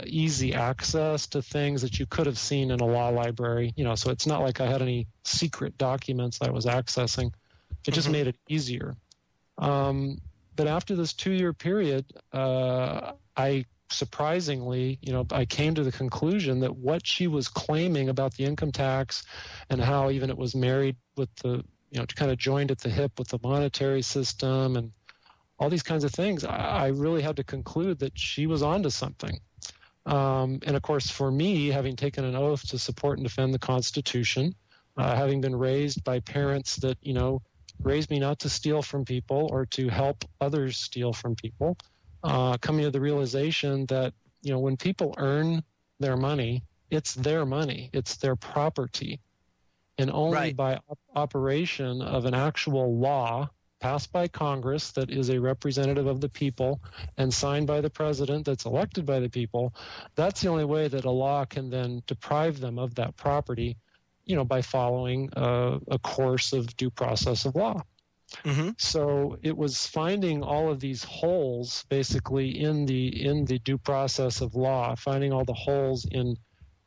easy access to things that you could have seen in a law library. So it's not like I had any secret documents I was accessing. It just made it easier. But after this 2-year period, I surprisingly, I came to the conclusion that what she was claiming about the income tax and how even it was married with the, kind of joined at the hip with the monetary system and all these kinds of things, I really had to conclude that she was onto something. And of course, for me, having taken an oath to support and defend the Constitution, having been raised by parents that, raised me not to steal from people or to help others steal from people, coming to the realization that, when people earn their money, it's their property. And only by operation of an actual law passed by Congress that is a representative of the people and signed by the president that's elected by the people, that's the only way that a law can then deprive them of that property, by following a course of due process of law. So it was finding all of these holes basically in the due process of law, finding all the holes in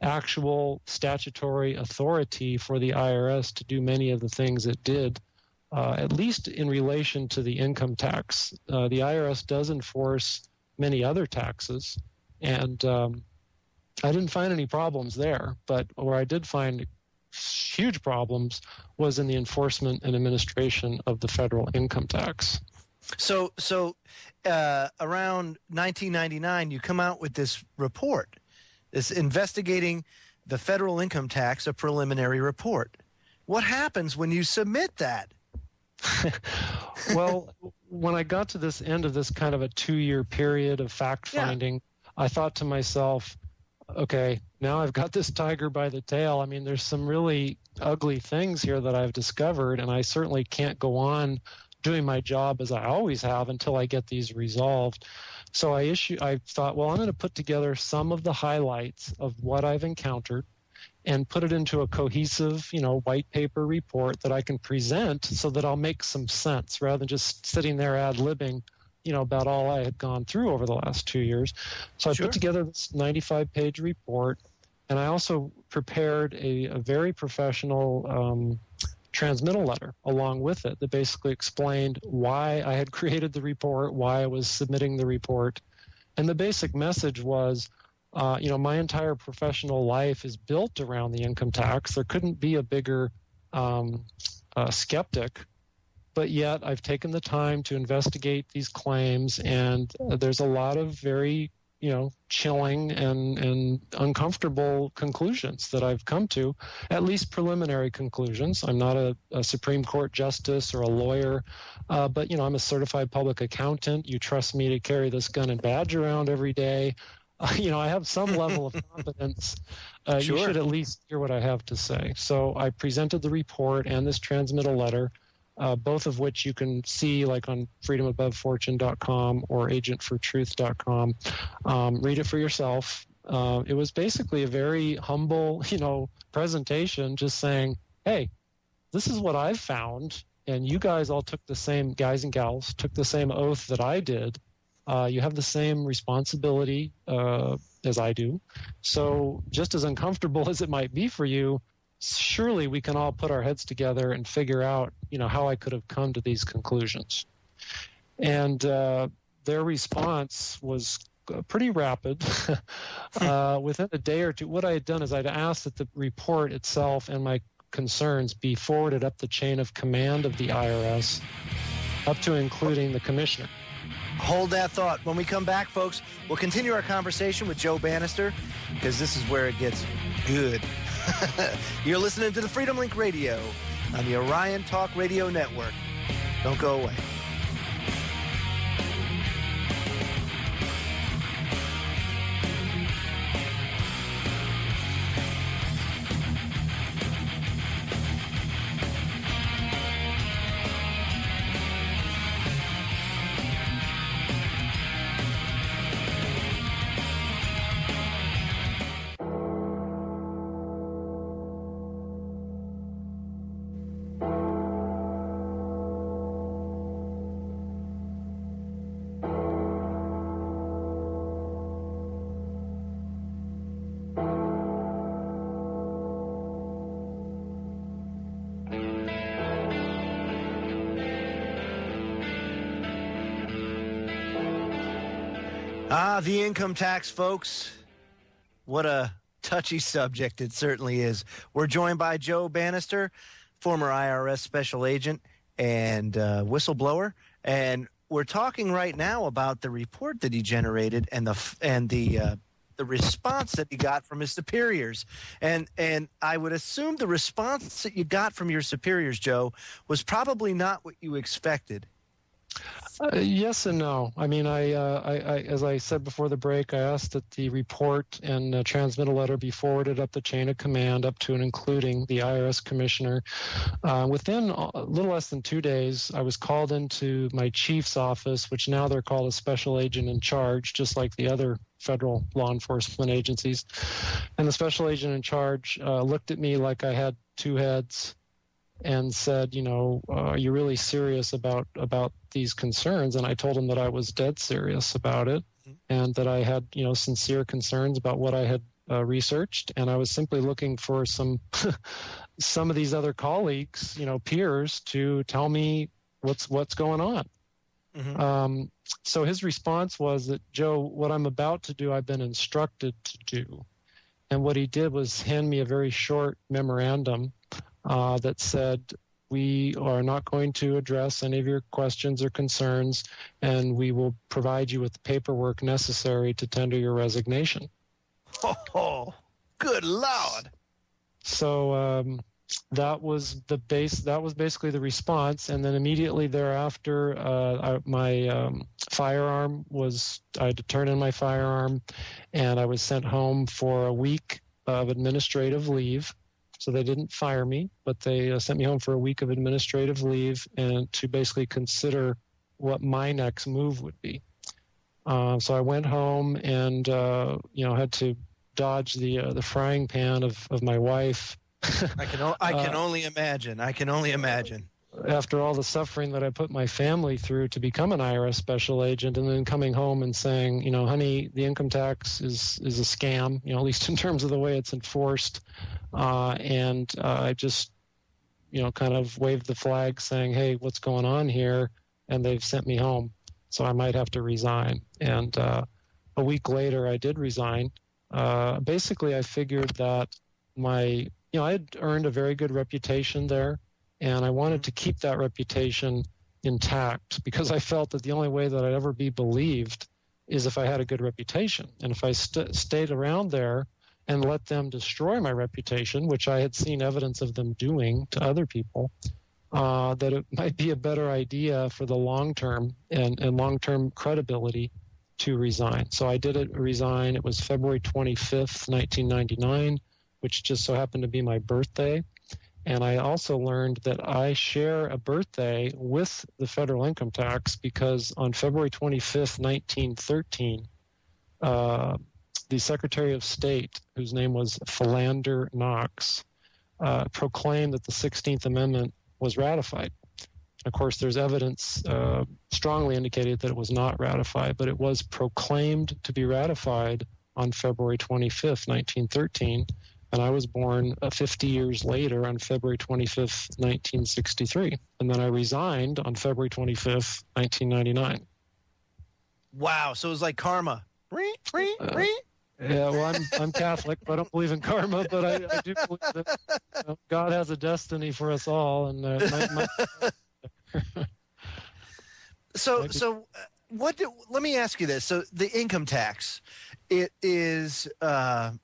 actual statutory authority for the IRS to do many of the things it did, at least in relation to the income tax. The IRS does enforce many other taxes, and I didn't find any problems there, but where I did find huge problems was in the enforcement and administration of the federal income tax. So around 1999, you come out with this report, this investigating the federal income tax, a preliminary report. What happens when you submit that? Well, when I got to this end of this kind of a 2-year period of fact-finding, I thought to myself, okay, now I've got this tiger by the tail. I mean, there's some really ugly things here that I've discovered, and I certainly can't go on doing my job as I always have until I get these resolved. So I thought, well, I'm going to put together some of the highlights of what I've encountered and put it into a cohesive, white paper report that I can present so that I'll make some sense rather than just sitting there ad-libbing, about all I had gone through over the last 2 years. So I put together this 95-page report, and I also prepared a very professional transmittal letter along with it that basically explained why I had created the report, why I was submitting the report. And the basic message was, my entire professional life is built around the income tax. There couldn't be a bigger skeptic, but yet I've taken the time to investigate these claims, and there's a lot of very, chilling and uncomfortable conclusions that I've come to, at least preliminary conclusions. I'm not a Supreme Court justice or a lawyer, but, I'm a certified public accountant. You trust me to carry this gun and badge around every day. I have some level of competence. You should at least hear what I have to say. So I presented the report and this transmittal letter, both of which you can see like on freedomabovefortune.com or agentfortruth.com. Read it for yourself. It was basically a very humble, presentation just saying, hey, this is what I've found, and you guys all took the same, guys and gals, took the same oath that I did. You have the same responsibility as I do. So just as uncomfortable as it might be for you, surely we can all put our heads together and figure out, how I could have come to these conclusions. And their response was pretty rapid. Within a day or two, what I had done is I'd asked that the report itself and my concerns be forwarded up the chain of command of the IRS, up to including the commissioner. Hold that thought. When we come back, folks, we'll continue our conversation with Joe Banister, because this is where it gets good. You're listening to the Freedomlink Radio on the Orion Talk Radio Network. Don't go away. The income tax, folks. What a touchy subject it certainly is. We're joined by Joe Banister, former IRS special agent and whistleblower, and we're talking right now about the report that he generated and the response that he got from his superiors. And I would assume the response that you got from your superiors, Joe, was probably not what you expected. Yes and no. I mean, I as I said before the break, I asked that the report and transmittal letter be forwarded up the chain of command, up to and including the IRS commissioner. Within a little less than 2 days, I was called into my chief's office, which now they're called a special agent in charge, just like the other federal law enforcement agencies. And the special agent in charge looked at me like I had two heads and said, are you really serious about these concerns? And I told him that I was dead serious about it, and that I had, sincere concerns about what I had researched. And I was simply looking for some of these other colleagues, peers, to tell me what's going on. Mm-hmm. So his response was that, Joe, what I'm about to do, I've been instructed to do. And what he did was hand me a very short memorandum that said, we are not going to address any of your questions or concerns, and we will provide you with the paperwork necessary to tender your resignation. Oh, good Lord. So that was basically the response. And then immediately thereafter, my firearm I had to turn in my firearm, and I was sent home for a week of administrative leave. So they didn't fire me, but they sent me home for a week of administrative leave, and to basically consider what my next move would be. So I went home and had to dodge the frying pan of my wife. I can only imagine. I can only imagine. After all the suffering that I put my family through to become an IRS special agent, and then coming home and saying, honey, the income tax is a scam, at least in terms of the way it's enforced. And I just, kind of waved the flag saying, hey, what's going on here? And they've sent me home. So I might have to resign. And a week later, I did resign. Basically, I figured that I had earned a very good reputation there. And I wanted to keep that reputation intact, because I felt that the only way that I'd ever be believed is if I had a good reputation. And if I stayed around there and let them destroy my reputation, which I had seen evidence of them doing to other people, that it might be a better idea for the long term and long-term credibility to resign. So I did resign. It was February 25th, 1999, which just so happened to be my birthday. And I also learned that I share a birthday with the federal income tax, because on February 25th, 1913, the Secretary of State, whose name was Philander Knox, proclaimed that the 16th Amendment was ratified. Of course, there's evidence strongly indicated that it was not ratified, but it was proclaimed to be ratified on February 25th, 1913. And I was born 50 years later on February 25th, 1963. And then I resigned on February 25th, 1999. Wow. So it was like karma. Yeah, well, I'm Catholic, but I don't believe in karma, but I do believe that God has a destiny for us all. And let me ask you this. So the income tax, it is,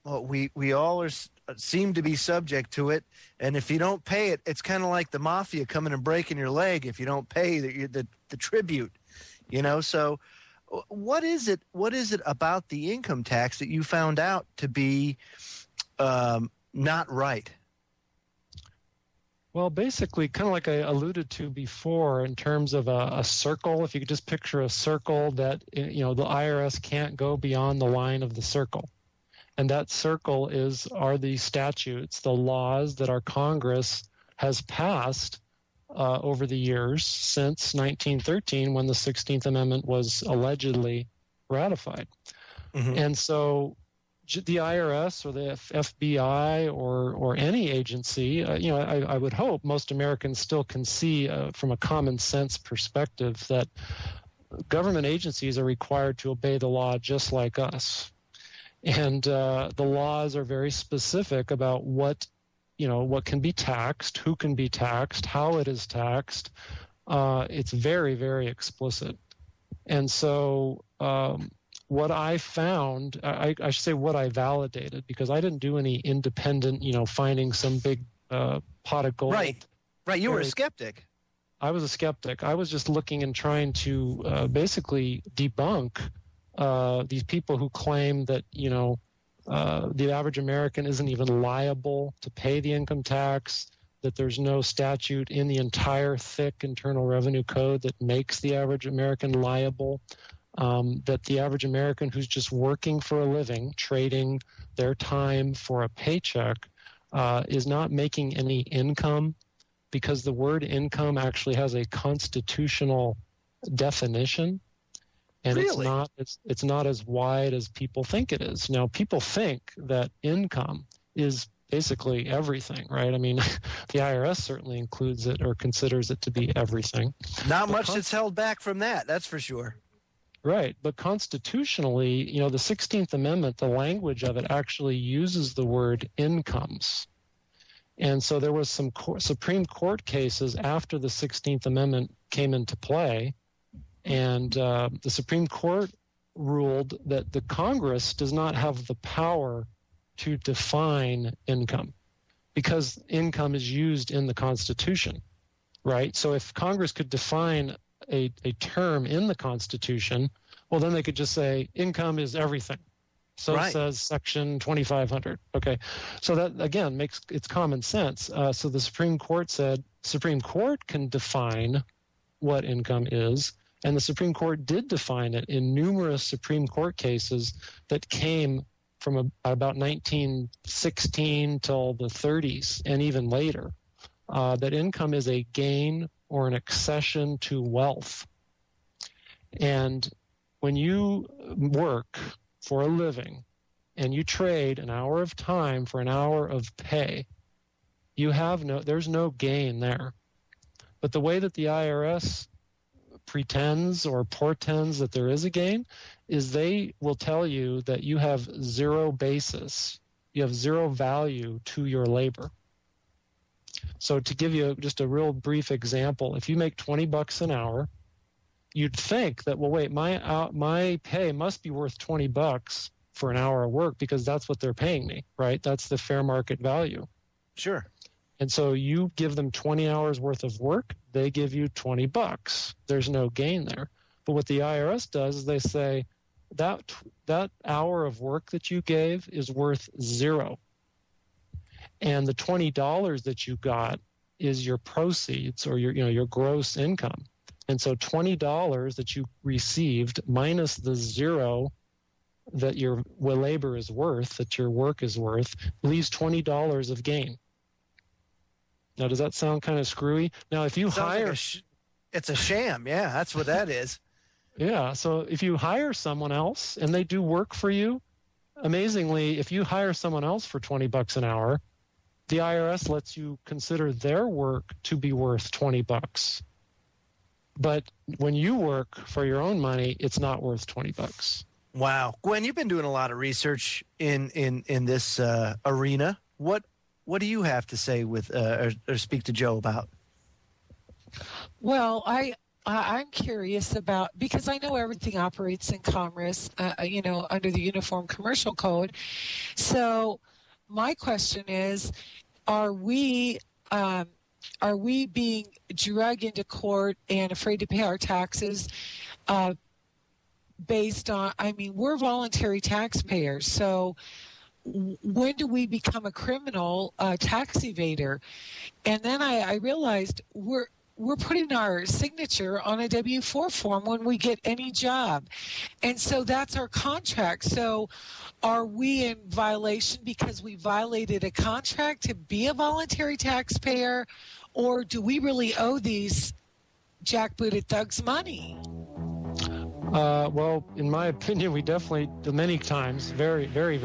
we all seem to be subject to it. And if you don't pay it, it's kind of like the mafia coming and breaking your leg if you don't pay the tribute, So what is it about the income tax that you found out to be not right? Well, basically, kind of like I alluded to before, in terms of a circle, if you could just picture a circle that, the IRS can't go beyond the line of the circle. And that circle are the statutes, the laws that our Congress has passed over the years since 1913, when the 16th Amendment was allegedly ratified. Mm-hmm. And so the IRS or the FBI or any agency, I would hope most Americans still can see from a common sense perspective that government agencies are required to obey the law just like us. And the laws are very specific about what can be taxed, who can be taxed, how it is taxed. It's very, very explicit. And so what I found, I should say what I validated, because I didn't do any independent, finding some big pot of gold. Right. You were a skeptic. I was a skeptic. I was just looking and trying to basically debunk these people who claim that, the average American isn't even liable to pay the income tax, that there's no statute in the entire thick Internal Revenue Code that makes the average American liable, that the average American who's just working for a living, trading their time for a paycheck, is not making any income, because the word income actually has a constitutional definition. And really? it's not as wide as people think it is. Now, people think that income is basically everything, right? I mean, the IRS certainly includes it or considers it to be everything. Not much that's held back from that, that's for sure. Right, but constitutionally, the 16th Amendment, the language of it actually uses the word incomes. And so there was some Supreme Court cases after the 16th Amendment came into play, and the Supreme Court ruled that the Congress does not have the power to define income, because income is used in the Constitution, right? So if Congress could define a term in the Constitution, well, then they could just say income is everything. So right. It says Section 2500. Okay, so that again it's common sense. So the Supreme Court said Supreme Court can define what income is, and the Supreme Court did define it in numerous Supreme Court cases that came from about 1916 till the 30s and even later. That income is a gain or an accession to wealth. And when you work for a living and you trade an hour of time for an hour of pay, there's no gain there. But the way that the IRS pretends or portends that there is a gain is they will tell you that you have zero basis, you have zero value to your labor. So to give you just a real brief example, if you make $20 an hour, you'd think that, well, wait, my pay must be worth $20 for an hour of work because that's what they're paying me, right? That's the fair market value. Sure. And so you give them 20 hours worth of work, they give you $20. There's no gain there. But what the IRS does is they say that hour of work that you gave is worth zero. And the $20 that you got is your proceeds or your gross income. And so $20 that you received minus the zero that your labor is worth, that your work is worth, leaves $20 of gain. Now, does that sound kind of screwy? Now, if you hire... it's a sham. Yeah, that's what that is. Yeah, so if you hire someone else and they do work for you, amazingly, if you hire someone else for $20 an hour, the IRS lets you consider their work to be worth $20. But when you work for your own money, it's not worth $20. Wow. Gwen, you've been doing a lot of research in this arena. What do you have to say with or speak to Joe about? Well, I'm curious about, because I know everything operates in commerce, under the Uniform Commercial Code. So my question is, are we being dragged into court and afraid to pay our taxes based on, we're voluntary taxpayers. So when do we become a criminal tax evader? And then I realized we're putting our signature on a W-4 form when we get any job. And so that's our contract. So are we in violation because we violated a contract to be a voluntary taxpayer? Or do we really owe these jackbooted thugs money? Well, in my opinion, we definitely, many times, very, very, very